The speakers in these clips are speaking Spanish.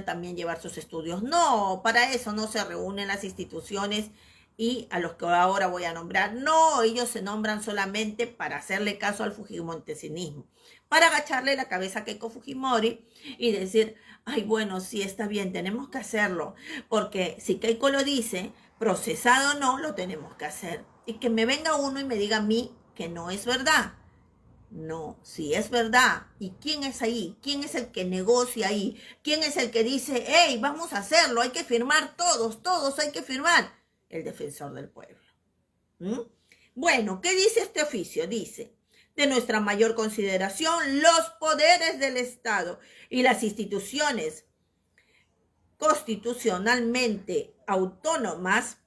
también llevar sus estudios. No, para eso no se reúnen las instituciones y a los que ahora voy a nombrar. No, ellos se nombran solamente para hacerle caso al fujimontesinismo, para agacharle la cabeza a Keiko Fujimori y decir, ay, bueno, sí, está bien, tenemos que hacerlo, porque si Keiko lo dice, procesado o no, lo tenemos que hacer. Y que me venga uno y me diga a mí que no es verdad. No, sí es verdad. ¿Y quién es ahí? ¿Quién es el que negocia ahí? ¿Quién es el que dice, hey, vamos a hacerlo, hay que firmar todos hay que firmar? El defensor del pueblo. ¿Mm? Bueno, ¿qué dice este oficio? Dice, de nuestra mayor consideración, los poderes del Estado y las instituciones constitucionalmente autónomas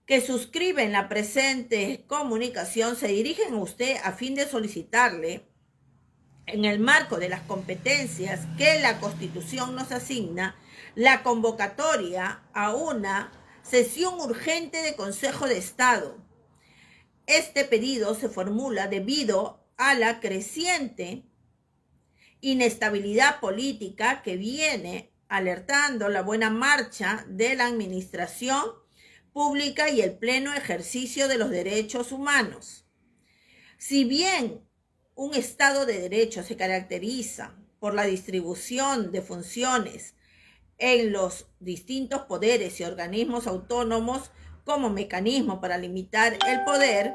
que suscriben la presente comunicación se dirigen a usted a fin de solicitarle, en el marco de las competencias que la Constitución nos asigna, la convocatoria a una sesión urgente de Consejo de Estado. Este pedido se formula debido a la creciente inestabilidad política que viene alertando la buena marcha de la administración pública y el pleno ejercicio de los derechos humanos. Si bien un Estado de Derecho se caracteriza por la distribución de funciones en los distintos poderes y organismos autónomos como mecanismo para limitar el poder,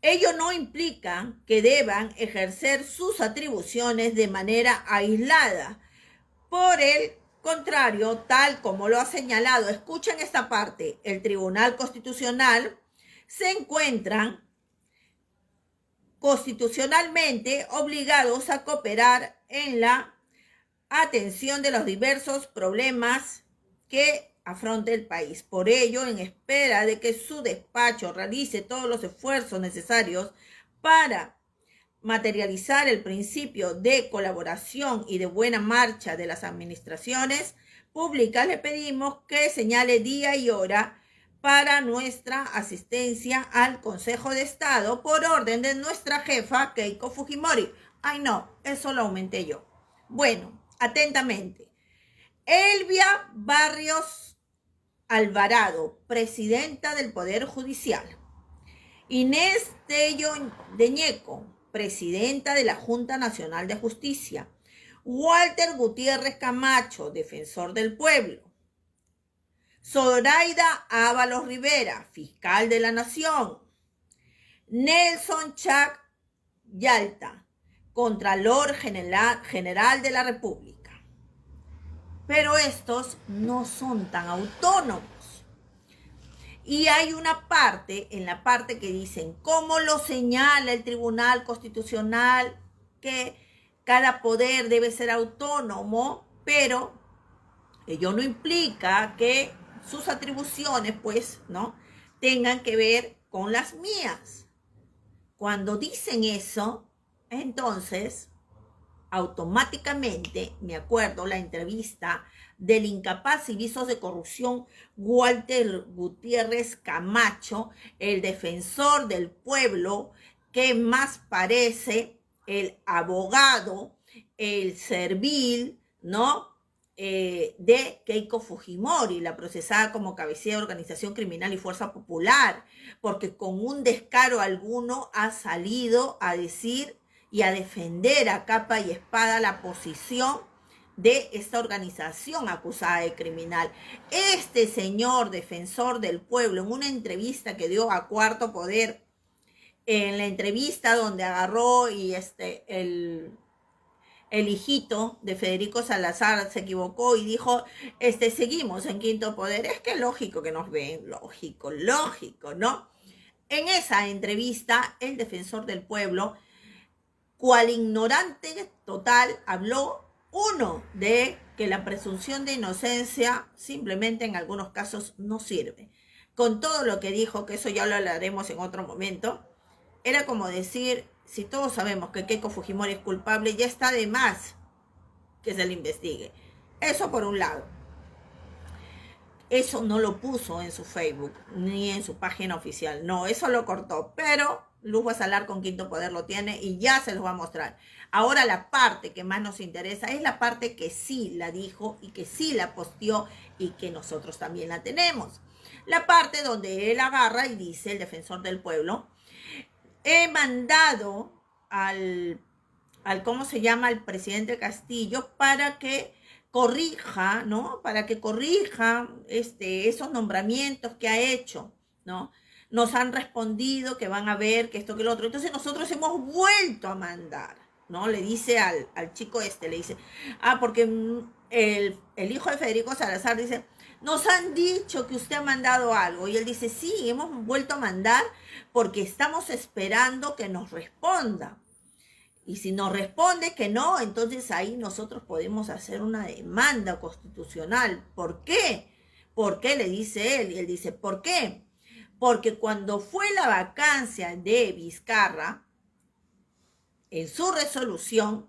ello no implica que deban ejercer sus atribuciones de manera aislada. Por el contrario, tal como lo ha señalado, escuchen esta parte, el Tribunal Constitucional se encuentran constitucionalmente obligados a cooperar en la atención de los diversos problemas que afronta el país. Por ello, en espera de que su despacho realice todos los esfuerzos necesarios para materializar el principio de colaboración y de buena marcha de las administraciones públicas, le pedimos que señale día y hora para nuestra asistencia al Consejo de Estado por orden de nuestra jefa Keiko Fujimori. Ay, no, eso lo aumenté yo. Bueno, atentamente. Elvia Barrios Alvarado, presidenta del Poder Judicial. Inés Tello de Ñeco, presidenta de la Junta Nacional de Justicia. Walter Gutiérrez Camacho, defensor del pueblo. Zoraida Ábalos Rivera, fiscal de la Nación. Nelson Chac Yalta, Contralor General de la República. Pero estos no son tan autónomos. Y hay una parte, en la parte que dicen, ¿cómo lo señala el Tribunal Constitucional? Que cada poder debe ser autónomo, pero ello no implica que sus atribuciones, pues, ¿no?, tengan que ver con las mías. Cuando dicen eso, entonces, automáticamente, me acuerdo la entrevista del incapaz y visos de corrupción Walter Gutiérrez Camacho, el defensor del pueblo, que más parece el abogado, el servil, ¿no?, de Keiko Fujimori, la procesada como cabecilla de organización criminal y fuerza popular, porque con un descaro alguno ha salido a decir y a defender a capa y espada la posición de esta organización acusada de criminal. Este señor defensor del pueblo, en una entrevista que dio a Cuarto Poder, en la entrevista donde agarró y el hijito de Federico Salazar se equivocó y dijo, seguimos en Quinto Poder. Es que lógico que nos ven, lógico, ¿no? En esa entrevista, el defensor del pueblo, cual ignorante total, habló, uno, de que la presunción de inocencia simplemente en algunos casos no sirve. Con todo lo que dijo, que eso ya lo hablaremos en otro momento, era como decir, si todos sabemos que Keiko Fujimori es culpable, ya está de más que se le investigue. Eso por un lado. Eso no lo puso en su Facebook, ni en su página oficial. No, eso lo cortó, pero Luz Basalar con Quinto Poder lo tiene y ya se los va a mostrar. Ahora la parte que más nos interesa es la parte que sí la dijo y que sí la posteó y que nosotros también la tenemos. La parte donde él agarra y dice, el defensor del pueblo, he mandado al ¿cómo se llama?, al presidente Castillo para que corrija, ¿no? Para que corrija esos nombramientos que ha hecho, ¿no? Nos han respondido que van a ver que esto, que lo otro. Entonces nosotros hemos vuelto a mandar, ¿no? Le dice al chico le dice, porque el hijo de Federico Salazar dice, nos han dicho que usted ha mandado algo. Y él dice, sí, hemos vuelto a mandar porque estamos esperando que nos responda. Y si nos responde que no, entonces ahí nosotros podemos hacer una demanda constitucional. ¿Por qué? ¿Por qué? Le dice él. Y él dice, ¿por qué? Porque cuando fue la vacancia de Vizcarra, en su resolución,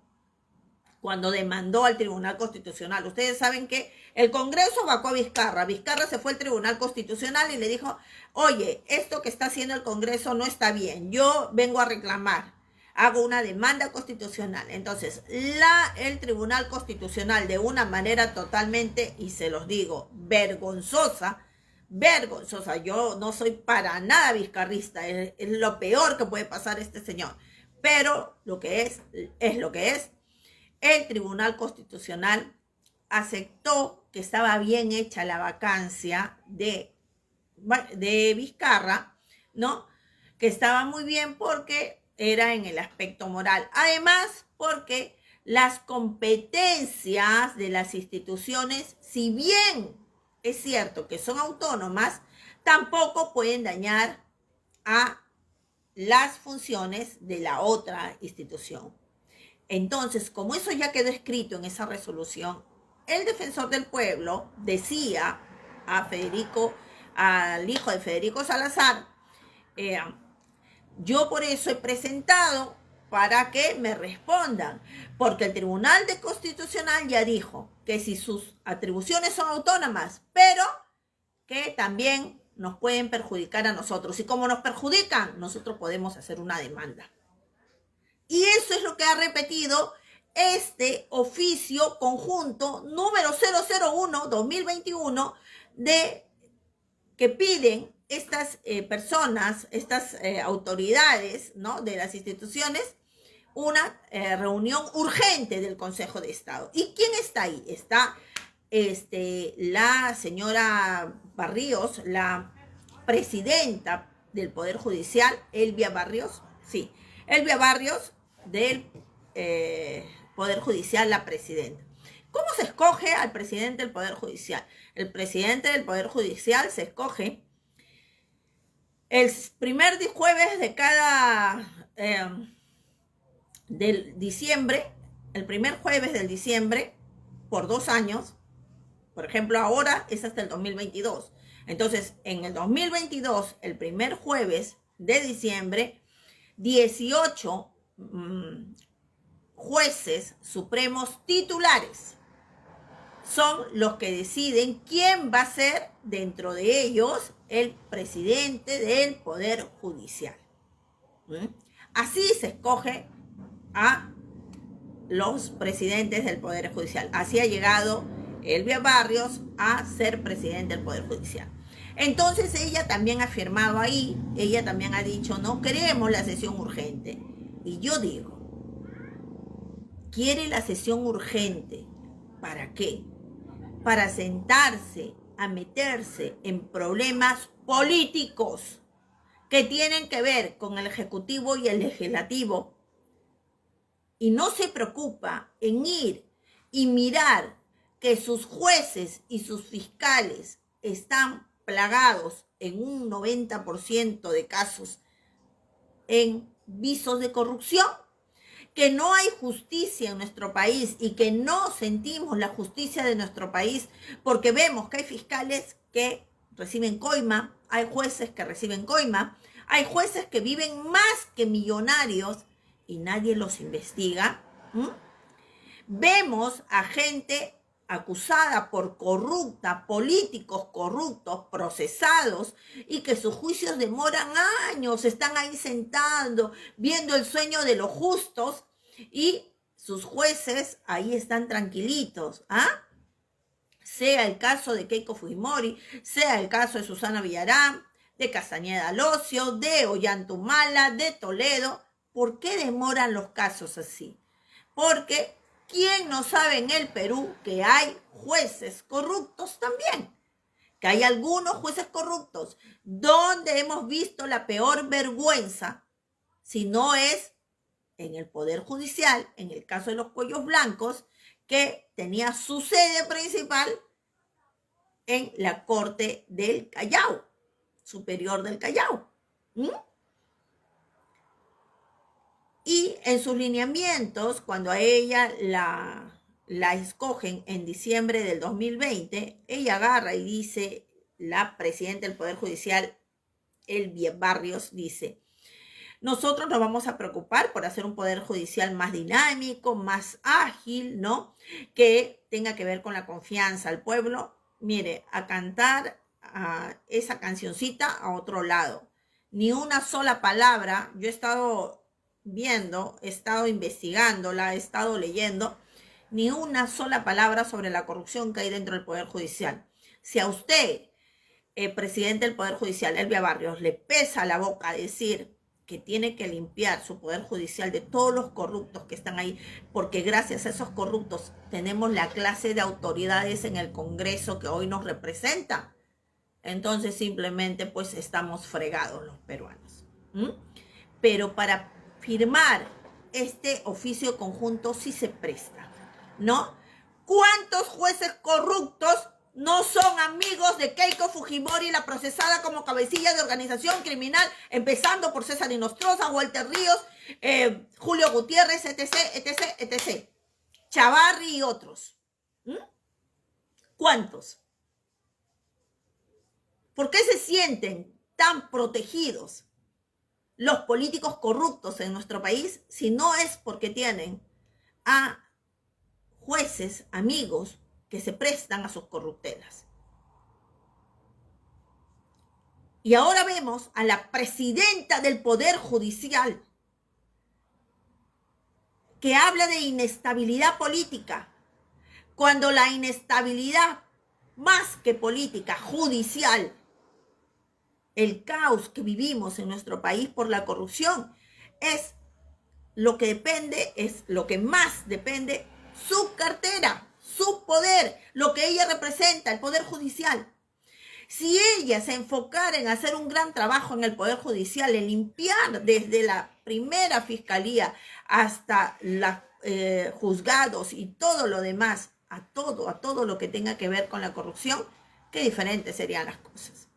cuando demandó al Tribunal Constitucional, ustedes saben que el Congreso vacó a Vizcarra. Vizcarra se fue al Tribunal Constitucional y le dijo, oye, esto que está haciendo el Congreso no está bien. Yo vengo a reclamar. Hago una demanda constitucional. Entonces, el Tribunal Constitucional, de una manera totalmente, y se los digo, vergonzosa, yo no soy para nada vizcarrista, es lo peor que puede pasar a este señor, pero lo que es lo que es. El Tribunal Constitucional aceptó que estaba bien hecha la vacancia de Vizcarra, ¿no? Que estaba muy bien porque era en el aspecto moral. Además, porque las competencias de las instituciones, si bien es cierto que son autónomas, tampoco pueden dañar a las funciones de la otra institución. Entonces, como eso ya quedó escrito en esa resolución, el defensor del pueblo decía al hijo de Federico Salazar, yo por eso he presentado para que me respondan, porque el Tribunal Constitucional ya dijo que si sus atribuciones son autónomas, pero que también nos pueden perjudicar a nosotros. Y como nos perjudican, nosotros podemos hacer una demanda. Y eso es lo que ha repetido este oficio conjunto número 001-2021 que piden estas personas, estas autoridades, ¿no?, de las instituciones, una reunión urgente del Consejo de Estado. ¿Y quién está ahí? Está la señora Barrios, la presidenta del Poder Judicial, Elvia Barrios, sí, Elvia Barrios del Poder Judicial, la presidenta. ¿Cómo se escoge al presidente del Poder Judicial? El presidente del Poder Judicial se escoge el primer jueves de cada del diciembre, el primer jueves del diciembre, por 2 años. Por ejemplo, ahora es hasta el 2022. Entonces, en el 2022, el primer jueves de diciembre, 18 jueces supremos titulares son los que deciden quién va a ser, dentro de ellos, el presidente del Poder Judicial. Así se escoge a los presidentes del Poder Judicial. Así ha llegado Elvia Barrios a ser presidente del Poder Judicial. Entonces ella también ha firmado ahí, ella también ha dicho, no queremos la sesión urgente. Y yo digo, ¿quiere la sesión urgente? ¿Para qué? Para sentarse a meterse en problemas políticos que tienen que ver con el Ejecutivo y el Legislativo, y no se preocupa en ir y mirar que sus jueces y sus fiscales están plagados en un 90% de casos en visos de corrupción, que no hay justicia en nuestro país y que no sentimos la justicia de nuestro país porque vemos que hay fiscales que reciben coima, hay jueces que reciben coima, hay jueces que viven más que millonarios y nadie los investiga. Vemos a gente acusada por corrupta, políticos corruptos, procesados, y que sus juicios demoran años, están ahí sentando, viendo el sueño de los justos, y sus jueces ahí están tranquilitos, ¿ah? Sea el caso de Keiko Fujimori, sea el caso de Susana Villarán, de Castañeda Locio, de Ollantumala, de Toledo. ¿Por qué demoran los casos así? Porque ¿quién no sabe en el Perú que hay jueces corruptos también? Que hay algunos jueces corruptos. ¿Dónde hemos visto la peor vergüenza? Si no es en el Poder Judicial, en el caso de los cuellos blancos, que tenía su sede principal en la Corte del Callao, Superior del Callao. Y en sus lineamientos, cuando a ella la escogen en diciembre del 2020, ella agarra y dice, la presidenta del Poder Judicial, Elvia Barrios, dice: nosotros nos vamos a preocupar por hacer un Poder Judicial más dinámico, más ágil, ¿no? Que tenga que ver con la confianza al pueblo. Mire, a cantar esa cancioncita a otro lado. Ni una sola palabra. Yo he estado viendo, he estado investigándola, he estado leyendo. Ni una sola palabra sobre la corrupción que hay dentro del Poder Judicial. Si a usted, presidente del Poder Judicial, Elvia Barrios, le pesa la boca decir que tiene que limpiar su Poder Judicial de todos los corruptos que están ahí, porque gracias a esos corruptos tenemos la clase de autoridades en el Congreso que hoy nos representa, entonces simplemente pues estamos fregados los peruanos. Pero para firmar este oficio conjunto sí se presta, ¿no? ¿Cuántos jueces corruptos no son amigos de Keiko Fujimori, la procesada como cabecilla de organización criminal, empezando por César Inostroza, Walter Ríos, Julio Gutiérrez, etc., etc., etc., Chavarri y otros? ¿Cuántos? ¿Por qué se sienten tan protegidos los políticos corruptos en nuestro país si no es porque tienen a jueces amigos que se prestan a sus corruptelas? Y ahora vemos a la presidenta del Poder Judicial que habla de inestabilidad política, cuando la inestabilidad, más que política, judicial, el caos que vivimos en nuestro país por la corrupción, es lo que depende, es lo que más depende, su cartera, su poder, lo que ella representa, el Poder Judicial. Si ella se enfocara en hacer un gran trabajo en el Poder Judicial, en limpiar desde la primera fiscalía hasta los juzgados y todo lo demás, a todo lo que tenga que ver con la corrupción, qué diferentes serían las cosas.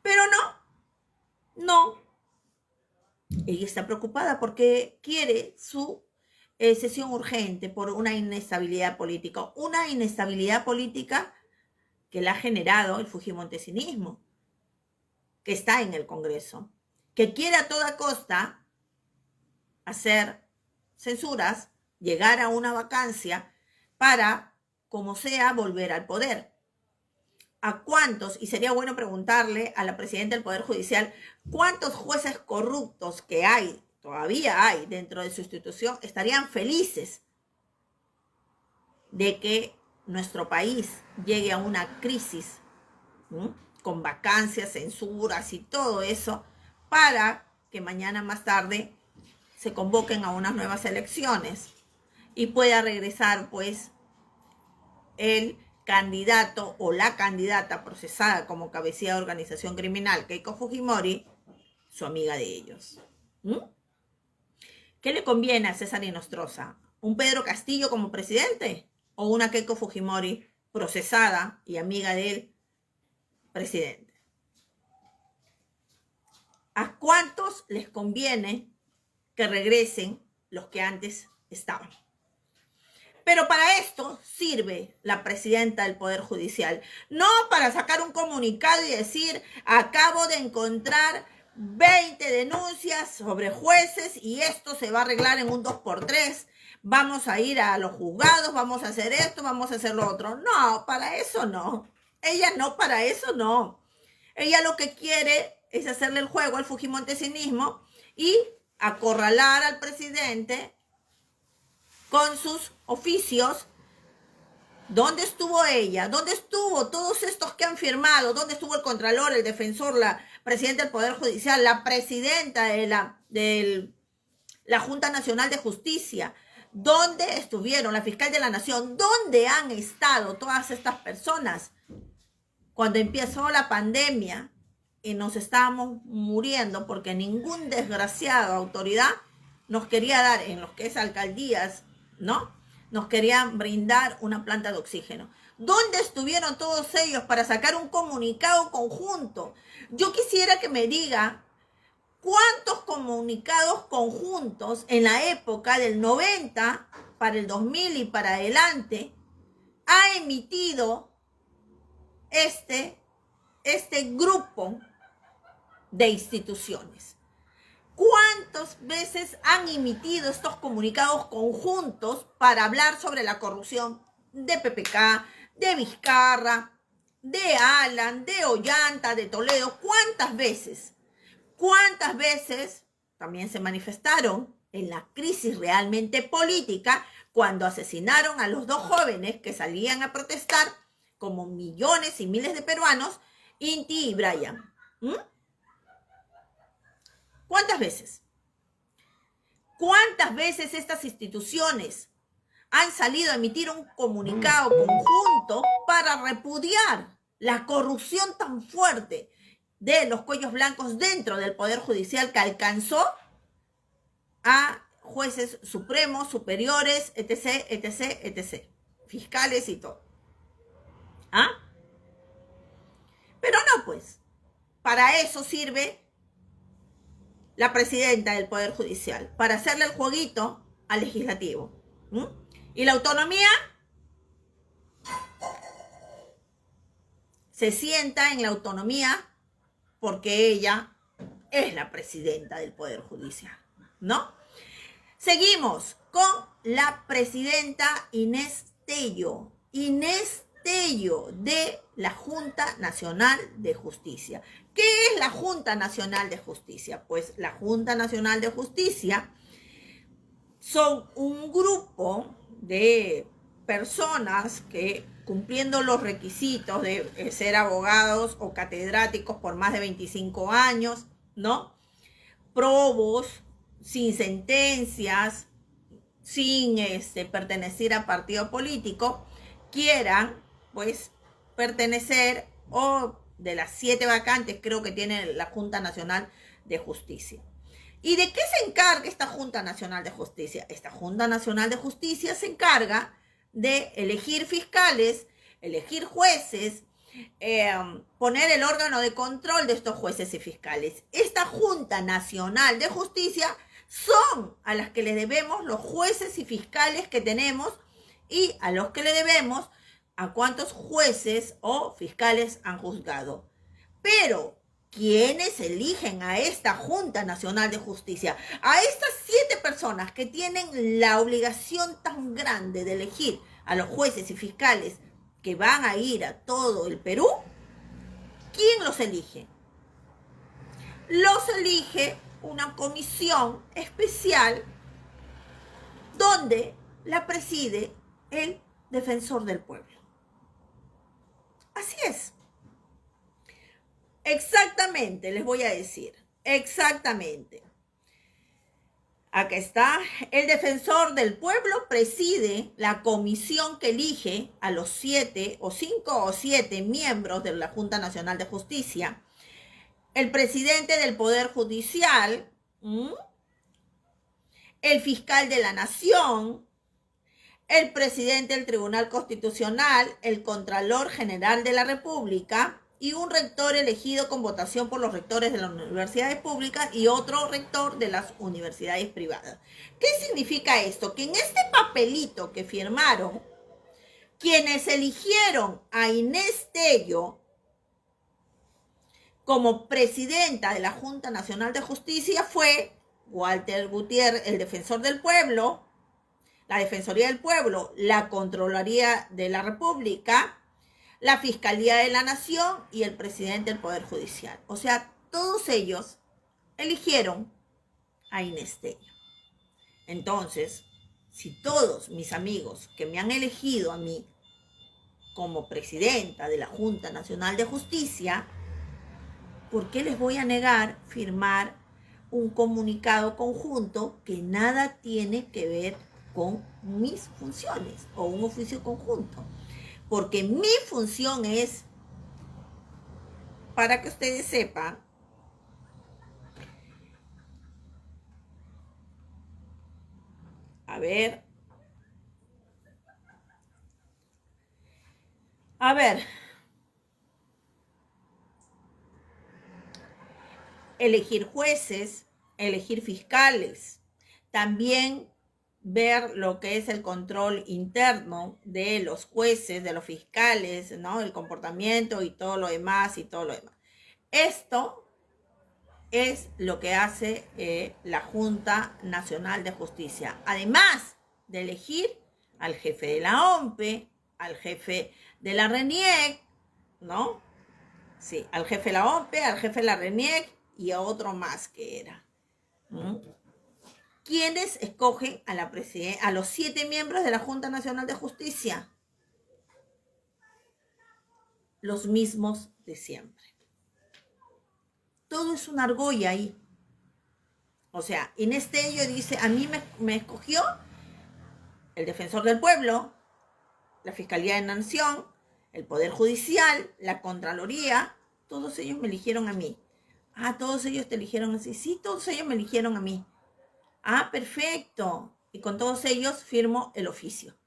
Pero no. Ella está preocupada porque quiere su sesión urgente por una inestabilidad política. Una inestabilidad política que la ha generado el fujimontesinismo, que está en el Congreso, que quiere a toda costa hacer censuras, llegar a una vacancia para, como sea, volver al poder. ¿A cuántos? Y sería bueno preguntarle a la presidenta del Poder Judicial, ¿cuántos jueces corruptos que hay, todavía hay dentro de su institución, estarían felices de que nuestro país llegue a una crisis, con vacancias, censuras y todo eso, para que mañana más tarde se convoquen a unas nuevas elecciones y pueda regresar pues el candidato o la candidata procesada como cabecilla de organización criminal, Keiko Fujimori, su amiga de ellos? ¿Qué le conviene a César Inostroza? ¿Un Pedro Castillo como presidente? ¿O una Keiko Fujimori procesada y amiga del presidente? ¿A cuántos les conviene que regresen los que antes estaban? Pero para esto sirve la presidenta del Poder Judicial, no para sacar un comunicado y decir: acabo de encontrar 20 denuncias sobre jueces y esto se va a arreglar en un 2x3. vamos a ir a los juzgados, vamos a hacer esto, vamos a hacer lo otro. No, para eso no. Ella no, para eso no. Ella lo que quiere es hacerle el juego al fujimontesinismo y acorralar al presidente con sus oficios. ¿Dónde estuvo ella? ¿Dónde estuvo todos estos que han firmado? ¿Dónde estuvo el Contralor, el Defensor, la Presidenta del Poder Judicial, la Presidenta de la Junta Nacional de Justicia? ¿Dónde estuvieron la Fiscal de la Nación? ¿Dónde han estado todas estas personas? Cuando empezó la pandemia y nos estábamos muriendo porque ningún desgraciado autoridad nos quería dar, en lo que es alcaldías, ¿no? Nos querían brindar una planta de oxígeno. ¿Dónde estuvieron todos ellos para sacar un comunicado conjunto? Yo quisiera que me diga cuántos comunicados conjuntos en la época del 90 para el 2000 y para adelante ha emitido este grupo de instituciones. ¿Cuántas veces han emitido estos comunicados conjuntos para hablar sobre la corrupción de PPK, de Vizcarra, de Alan, de Ollanta, de Toledo? ¿Cuántas veces? ¿Cuántas veces también se manifestaron en la crisis realmente política cuando asesinaron a los dos jóvenes que salían a protestar como millones y miles de peruanos, Inti y Brian? ¿Cuántas veces? ¿Cuántas veces estas instituciones han salido a emitir un comunicado conjunto para repudiar la corrupción tan fuerte de los cuellos blancos dentro del Poder Judicial que alcanzó a jueces supremos, superiores, etc., etc., etc., fiscales y todo? ¿Ah? Pero no, pues, para eso sirve la presidenta del Poder Judicial, para hacerle el jueguito al legislativo. Y la autonomía se sienta en la autonomía porque ella es la presidenta del Poder Judicial, ¿no? Seguimos con la presidenta Inés Tello. Inés Tello de la Junta Nacional de Justicia. ¿Qué es la Junta Nacional de Justicia? Pues la Junta Nacional de Justicia son un grupo de personas que, cumpliendo los requisitos de ser abogados o catedráticos por más de 25 años, ¿no? Probos, sin sentencias, sin pertenecer a partido político, quieran, pues, pertenecer, o de las 7 vacantes creo que tiene la Junta Nacional de Justicia. ¿Y de qué se encarga esta Junta Nacional de Justicia? Esta Junta Nacional de Justicia se encarga de elegir fiscales, elegir jueces, poner el órgano de control de estos jueces y fiscales. Esta Junta Nacional de Justicia son a las que le debemos los jueces y fiscales que tenemos, y a los que le debemos a cuántos jueces o fiscales han juzgado. Pero ¿quiénes eligen a esta Junta Nacional de Justicia? A estas 7 personas que tienen la obligación tan grande de elegir a los jueces y fiscales que van a ir a todo el Perú. ¿Quién los elige? Los elige una comisión especial donde la preside el Defensor del Pueblo. Así es. Exactamente, les voy a decir. Exactamente. Acá está. El Defensor del Pueblo preside la comisión que elige a los 7 o 5 o 7 miembros de la Junta Nacional de Justicia. El presidente del Poder Judicial, el fiscal de la Nación, el presidente del Tribunal Constitucional, el Contralor General de la República y un rector elegido con votación por los rectores de las universidades públicas y otro rector de las universidades privadas. ¿Qué significa esto? Que en este papelito que firmaron, quienes eligieron a Inés Tello como presidenta de la Junta Nacional de Justicia fue Walter Gutiérrez, el Defensor del Pueblo, la Defensoría del Pueblo, la Contraloría de la República, la Fiscalía de la Nación y el presidente del Poder Judicial. O sea, todos ellos eligieron a Inés Tello. Entonces, si todos mis amigos que me han elegido a mí como presidenta de la Junta Nacional de Justicia, ¿por qué les voy a negar firmar un comunicado conjunto que nada tiene que ver con mis funciones o un oficio conjunto? Porque mi función es, para que ustedes sepan, a ver, elegir jueces, elegir fiscales, también ver lo que es el control interno de los jueces, de los fiscales, ¿no? El comportamiento y todo lo demás Esto es lo que hace la Junta Nacional de Justicia, además de elegir al jefe de la OMPE, al jefe de la RENIEC, ¿no? Sí, al jefe de la OMPE, al jefe de la RENIEC y a otro más que era. ¿Quiénes escogen a los 7 miembros de la Junta Nacional de Justicia? Los mismos de siempre. Todo es una argolla ahí. O sea, Inés Tello dice, a mí me escogió el Defensor del Pueblo, la Fiscalía de la Nación, el Poder Judicial, la Contraloría, todos ellos me eligieron a mí. Ah, todos ellos te eligieron así. Sí, todos ellos me eligieron a mí. Ah, perfecto. Y con todos ellos firmo el oficio.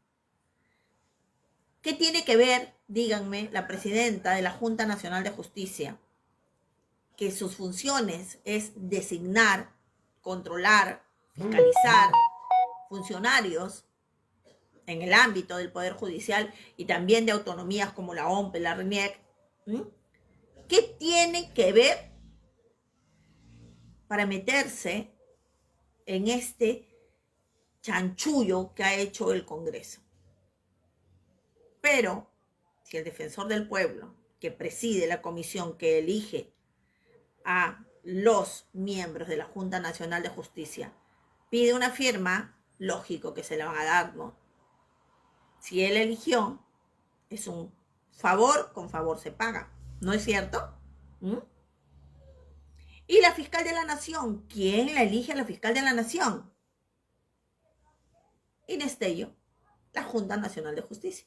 ¿Qué tiene que ver, díganme, la presidenta de la Junta Nacional de Justicia? Que sus funciones es designar, controlar, fiscalizar funcionarios en el ámbito del Poder Judicial y también de autonomías como la OMPE, la RENIEC. ¿Qué tiene que ver para meterse en este chanchullo que ha hecho el Congreso? Pero si el Defensor del Pueblo, que preside la comisión que elige a los miembros de la Junta Nacional de Justicia, pide una firma, lógico que se la van a dar, ¿no? Si él eligió, es un favor, con favor se paga, ¿no es cierto? Y la fiscal de la Nación, ¿quién la elige a la fiscal de la Nación? Inés Tello, la Junta Nacional de Justicia.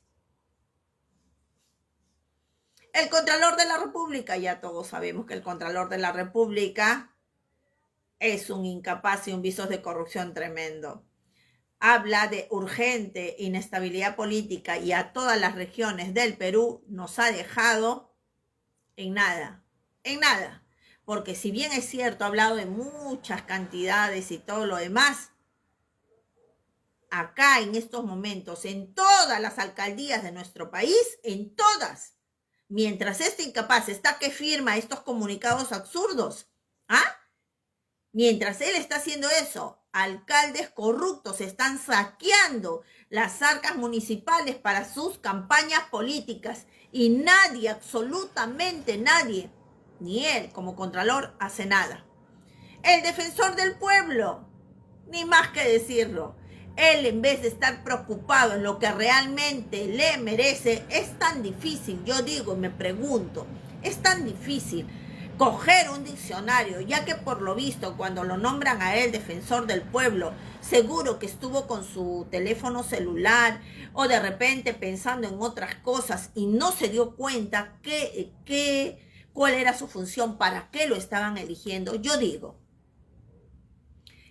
El Contralor de la República, ya todos sabemos que el Contralor de la República es un incapaz y un visos de corrupción tremendo. Habla de urgente inestabilidad política y a todas las regiones del Perú nos ha dejado en nada. Porque si bien es cierto, ha hablado de muchas cantidades y todo lo demás, acá en estos momentos, en todas las alcaldías de nuestro país, en todas, mientras este incapaz está que firma estos comunicados absurdos, mientras él está haciendo eso, alcaldes corruptos están saqueando las arcas municipales para sus campañas políticas y nadie, absolutamente nadie, ni él como Contralor, hace nada. El Defensor del Pueblo, ni más que decirlo, él en vez de estar preocupado en lo que realmente le merece, es tan difícil, yo digo, me pregunto, es tan difícil coger un diccionario, ya que por lo visto cuando lo nombran a él Defensor del Pueblo, seguro que estuvo con su teléfono celular o de repente pensando en otras cosas y no se dio cuenta cuál era su función, para qué lo estaban eligiendo. Yo digo,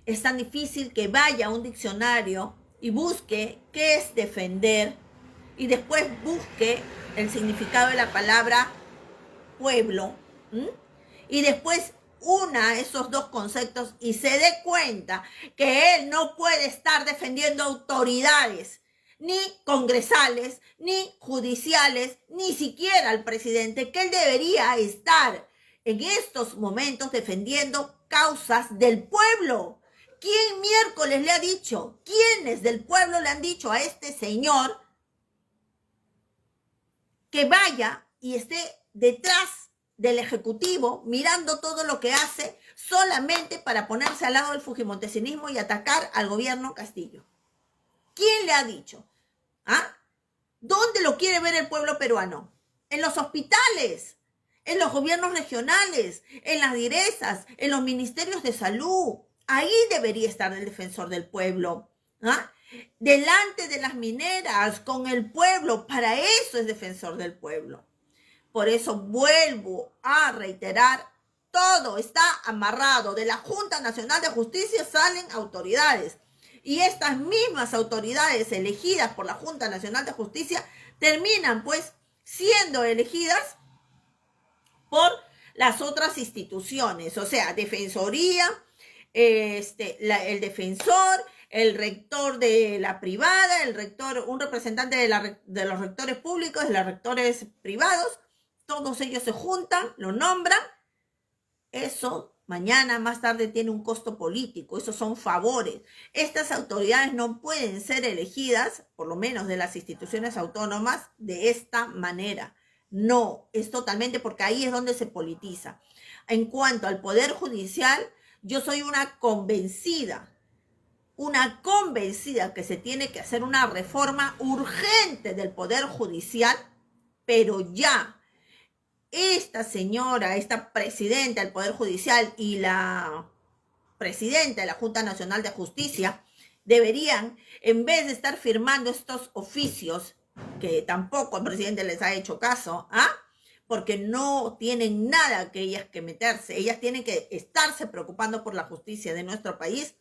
es tan difícil que vaya a un diccionario y busque qué es defender y después busque el significado de la palabra pueblo, y después una esos dos conceptos y se dé cuenta que él no puede estar defendiendo autoridades, ni congresales, ni judiciales, ni siquiera al presidente, que él debería estar en estos momentos defendiendo causas del pueblo. ¿Quién miércoles le ha dicho? ¿Quiénes del pueblo le han dicho a este señor que vaya y esté detrás del Ejecutivo mirando todo lo que hace solamente para ponerse al lado del fujimontesinismo y atacar al gobierno Castillo? ¿Quién le ha dicho? ¿Ah? ¿Dónde lo quiere ver el pueblo peruano? En los hospitales, en los gobiernos regionales, en las direzas, en los ministerios de salud. Ahí debería estar el defensor del pueblo. ¿Ah? Delante de las mineras, con el pueblo. Para eso es defensor del pueblo. Por eso vuelvo a reiterar, todo está amarrado. De la Junta Nacional de Justicia salen autoridades. Y estas mismas autoridades elegidas por la Junta Nacional de Justicia terminan pues siendo elegidas por las otras instituciones, o sea, Defensoría, el defensor, el rector de la privada, el rector, un representante de los rectores públicos, de los rectores privados, todos ellos se juntan, lo nombran. Eso mañana, más tarde, tiene un costo político. Esos son favores. Estas autoridades no pueden ser elegidas, por lo menos de las instituciones autónomas, de esta manera. No, es totalmente, porque ahí es donde se politiza. En cuanto al Poder Judicial, yo soy una convencida que se tiene que hacer una reforma urgente del Poder Judicial, pero ya. Esta señora, esta presidenta del Poder Judicial y la presidenta de la Junta Nacional de Justicia deberían, en vez de estar firmando estos oficios, que tampoco el presidente les ha hecho caso, porque no tienen nada que ellas que meterse, ellas tienen que estarse preocupando por la justicia de nuestro país,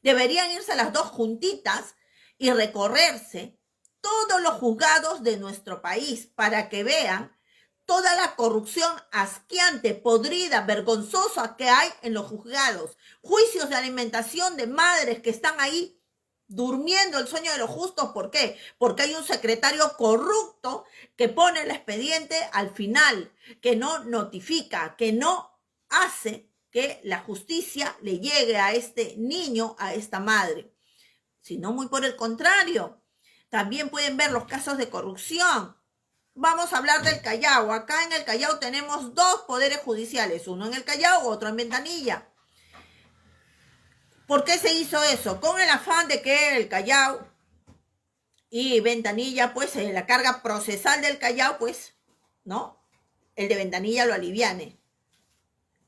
deberían irse a las dos juntitas y recorrerse todos los juzgados de nuestro país para que vean toda la corrupción asqueante, podrida, vergonzosa que hay en los juzgados. Juicios de alimentación de madres que están ahí durmiendo el sueño de los justos. ¿Por qué? Porque hay un secretario corrupto que pone el expediente al final, que no notifica, que no hace que la justicia le llegue a este niño, a esta madre. Sino muy por el contrario. También pueden ver los casos de corrupción. Vamos a hablar del Callao. Acá en el Callao tenemos dos poderes judiciales, uno en el Callao, otro en Ventanilla. ¿Por qué se hizo eso? Con el afán de que el Callao y Ventanilla, pues la carga procesal del Callao, pues, ¿no? El de Ventanilla lo aliviane.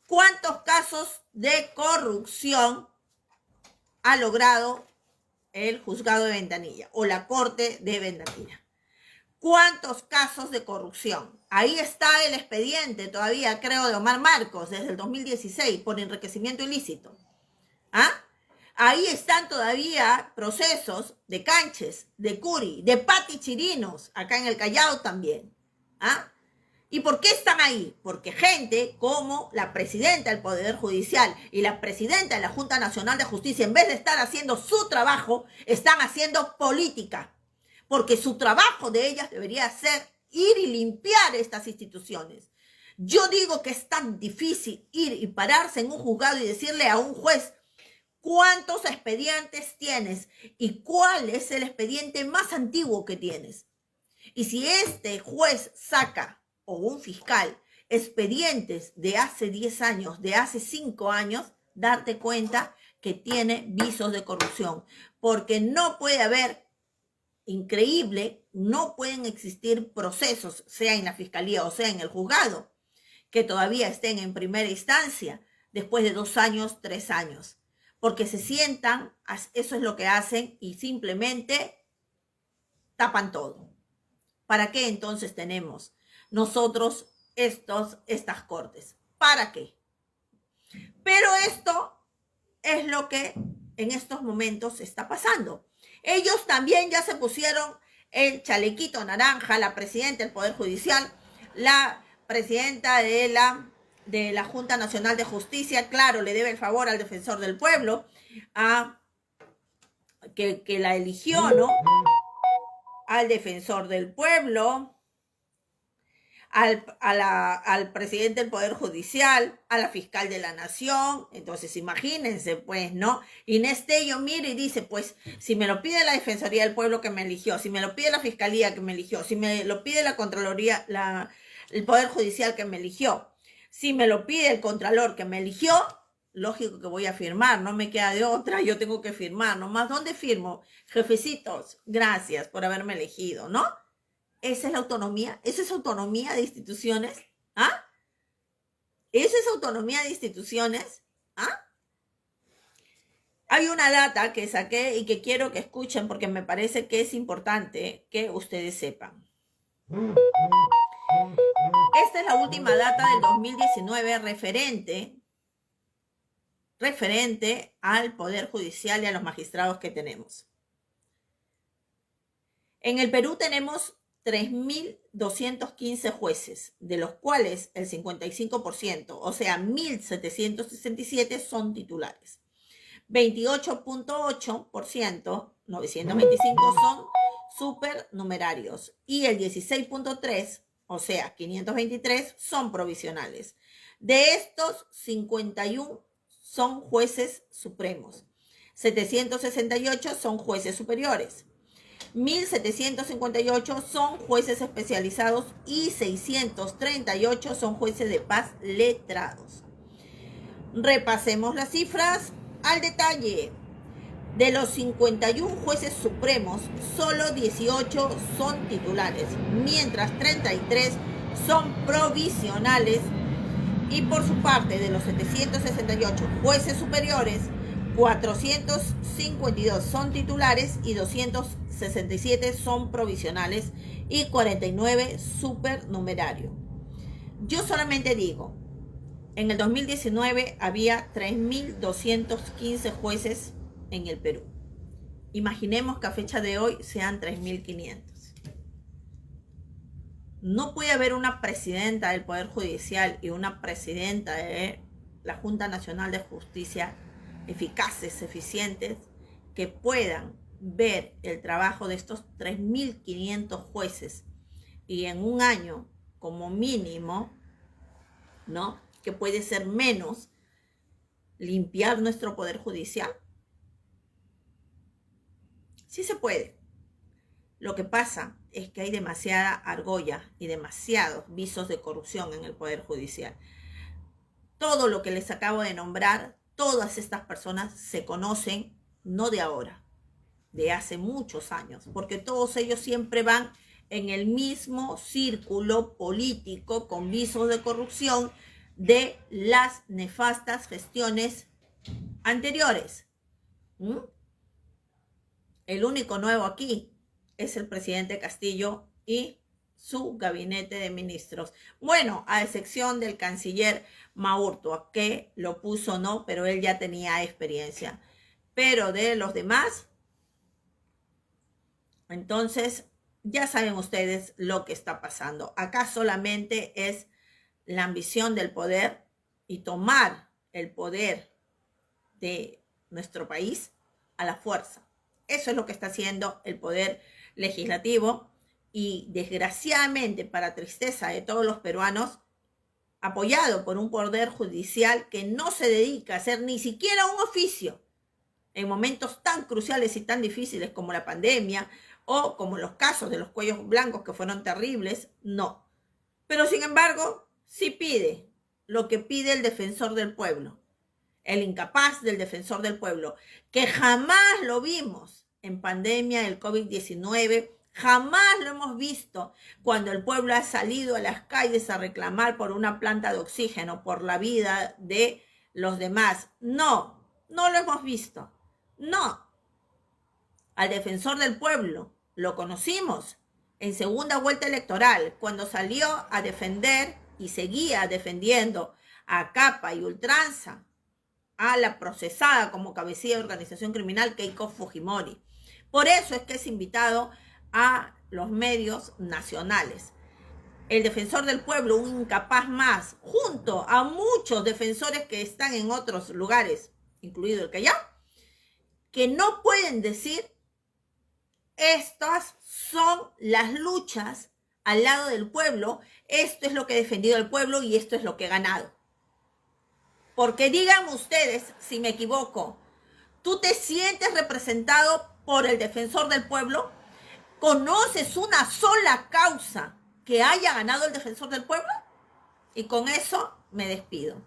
¿Cuántos casos de corrupción ha logrado el juzgado de Ventanilla o la corte de Ventanilla? ¿Cuántos casos de corrupción? Ahí está el expediente todavía, creo, de Omar Marcos, desde el 2016, por enriquecimiento ilícito. Ahí están todavía procesos de Canches, de Curi, de Pati Chirinos, acá en el Callao también. ¿Y por qué están ahí? Porque gente como la presidenta del Poder Judicial y la presidenta de la Junta Nacional de Justicia, en vez de estar haciendo su trabajo, están haciendo política. Porque su trabajo de ellas debería ser ir y limpiar estas instituciones. Yo digo que es tan difícil ir y pararse en un juzgado y decirle a un juez cuántos expedientes tienes y cuál es el expediente más antiguo que tienes. Y si este juez saca, o un fiscal, expedientes de hace 10 años, de hace 5 años, darte cuenta que tiene visos de corrupción. Porque no puede haber, increíble, no pueden existir procesos, sea en la fiscalía o sea en el juzgado, que todavía estén en primera instancia después de 2 años, 3 años. Porque se sientan, eso es lo que hacen y simplemente tapan todo. ¿Para qué entonces tenemos nosotros estas cortes? ¿Para qué? Pero esto es lo que en estos momentos está pasando. Ellos también ya se pusieron el chalequito naranja, la presidenta del Poder Judicial, la presidenta de la Junta Nacional de Justicia, claro, le debe el favor al defensor del pueblo, que la eligió, ¿no? Al defensor del pueblo, al presidente del Poder Judicial, a la fiscal de la Nación. Entonces, imagínense, pues, ¿no? Inés Tello mira y dice, pues, si me lo pide la Defensoría del Pueblo que me eligió, si me lo pide la Fiscalía que me eligió, si me lo pide la Contraloría, el Poder Judicial que me eligió, si me lo pide el Contralor que me eligió, lógico que voy a firmar, no me queda de otra, yo tengo que firmar, nomás, ¿dónde firmo? Jefecitos, gracias por haberme elegido, ¿no? Esa es la autonomía, esa es autonomía de instituciones, ¿ah? Esa es autonomía de instituciones, ¿ah? Hay una data que saqué y que quiero que escuchen porque me parece que es importante que ustedes sepan. Esta es la última data del 2019 referente al Poder Judicial y a los magistrados que tenemos. En el Perú tenemos 3.215 jueces, de los cuales el 55%, o sea, 1.767 son titulares. 28.8%, 925 son supernumerarios y el 16.3%, o sea, 523 son provisionales. De estos, 51 son jueces supremos, 768 son jueces superiores, 1.758 son jueces especializados y 638 son jueces de paz letrados. Repasemos las cifras al detalle. De los 51 jueces supremos, solo 18 son titulares, mientras 33 son provisionales. Y por su parte, de los 768 jueces superiores, 452 son titulares y 267 son provisionales y 49 supernumerario. Yo solamente digo, en el 2019 había 3.215 jueces en el Perú. Imaginemos que a fecha de hoy sean 3.500. No puede haber una presidenta del Poder Judicial y una presidenta de la Junta Nacional de Justicia eficaces, eficientes, que puedan ver el trabajo de estos 3.500 jueces y en un año, como mínimo, ¿no?, que puede ser menos, limpiar nuestro Poder Judicial. Sí se puede. Lo que pasa es que hay demasiada argolla y demasiados visos de corrupción en el Poder Judicial. Todo lo que les acabo de nombrar, todas estas personas se conocen no de ahora, de hace muchos años, porque todos ellos siempre van en el mismo círculo político con visos de corrupción de las nefastas gestiones anteriores. El único nuevo aquí es el presidente Castillo y su gabinete de ministros. Bueno, a excepción del canciller Maurtua, que lo puso, no, pero él ya tenía experiencia. Pero de los demás, entonces, ya saben ustedes lo que está pasando. Acá solamente es la ambición del poder y tomar el poder de nuestro país a la fuerza. Eso es lo que está haciendo el poder legislativo y desgraciadamente, para tristeza de todos los peruanos, apoyado por un poder judicial que no se dedica a hacer ni siquiera un oficio en momentos tan cruciales y tan difíciles como la pandemia o como los casos de los cuellos blancos que fueron terribles, no. Pero sin embargo, sí pide lo que pide el defensor del pueblo, el incapaz del defensor del pueblo, que jamás lo vimos en pandemia del COVID-19, jamás lo hemos visto cuando el pueblo ha salido a las calles a reclamar por una planta de oxígeno, por la vida de los demás. No, no lo hemos visto. No. Al defensor del pueblo lo conocimos en segunda vuelta electoral, cuando salió a defender y seguía defendiendo a capa y ultranza a la procesada como cabecilla de organización criminal Keiko Fujimori. Por eso es que es invitado a los medios nacionales. El defensor del pueblo, un incapaz más, junto a muchos defensores que están en otros lugares, incluido el Callao, que no pueden decir: estas son las luchas al lado del pueblo. Esto es lo que he defendido al pueblo y esto es lo que he ganado. Porque digan ustedes, si me equivoco, ¿tú te sientes representado por el defensor del pueblo? ¿Conoces una sola causa que haya ganado el defensor del pueblo? Y con eso me despido.